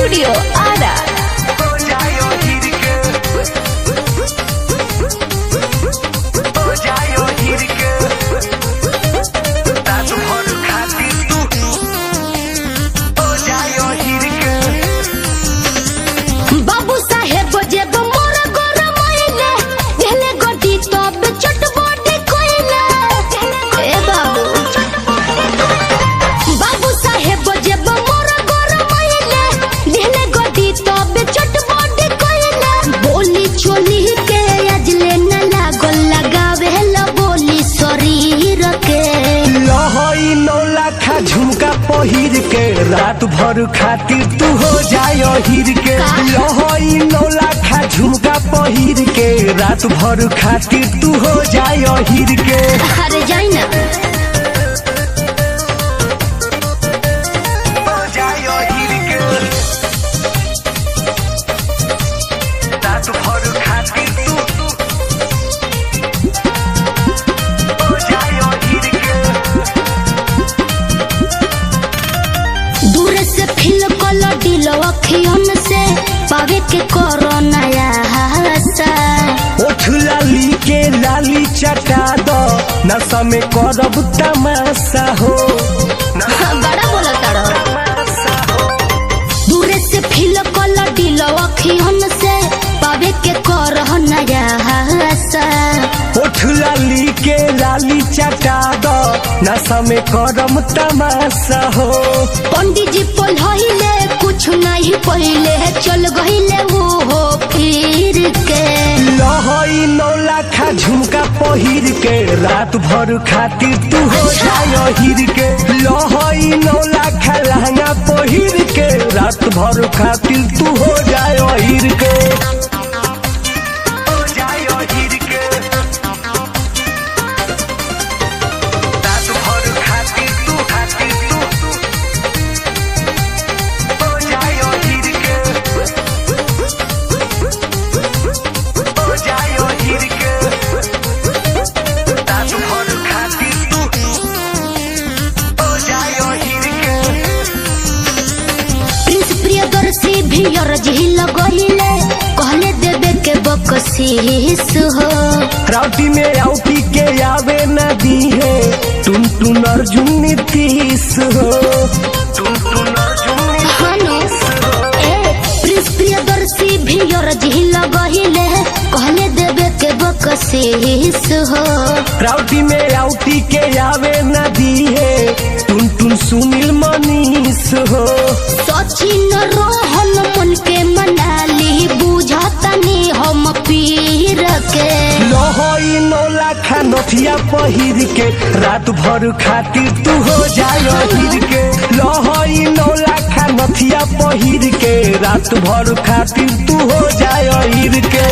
Studio Ara. बाबू साहेब जेब मोर गोर माइले गेले गोटी तब चटबटी कोइले। ए बाबू साहेब जेब मोर गोर माइले गेले गोटी तब चटबटी कोइले। बोली चोली के अजले न लागल लगावे ल बोली शरीर के। लहई 9 लाख झुमका पहिर के रात भर खातिर तू हो जाय हीर के। लहई 9 लाख झुमका पहिर के रात भर खातिर तू हो जाय हीर के। अरे जाई ना हो जाय हीर के रात भर खातिर तू हो जाय हीर के। दूर से फिल कलो दिलो अखियन से पावे के करो नया हासा। ओठ लाली के लाली चटा दो नशा में करब तमाशा हो। बड़ा बोला तारो दूर से फिल कलो दिलो अखियन से पावे के करो नया हासा। ओठ लाली के लाली चटा दो नशा में करम तमाशा हो। पंडित जी पढ़ले कुछ नहीं पहले चल गईले वो हो फिर के। लहई 9 लाख झुमका पहिर के रात भर खातिर तू हो जाय हीर के। लहई 9 लाख लहंगा पहिर के रात भर खातिर तू हो जाय हीर के। हो जाय हीर के रात भर खातिर तू हो जाय हीर के। हो जाय हीर के रात भर खातिर तू हो जाय हीर के। प्रिंस प्रियदर्शी भी अर्जी लगइले कहले देवे के बकसीस हो। राउटी में राउटी के आवे नदी है टुन टुन अर्जुन नीतीश हो। टुन टुन अर्जुन हनु ए प्रिंस प्रियदर्शी भी अर्जी लगइले कहले देवे के बकसीस हो। राउटी में राउटी के आवे नदी है टुन टुन सुनील मनीष हो। सचिन रोहन मन के मनाली बुझतनी हम पीर के। लहई 9 लाख नथिया पहिर के रात भर खातिर तू हो जाय हीर के। लहई 9 लाख नथिया पहिर के रात भर खातिर तू हो जाय हीर के।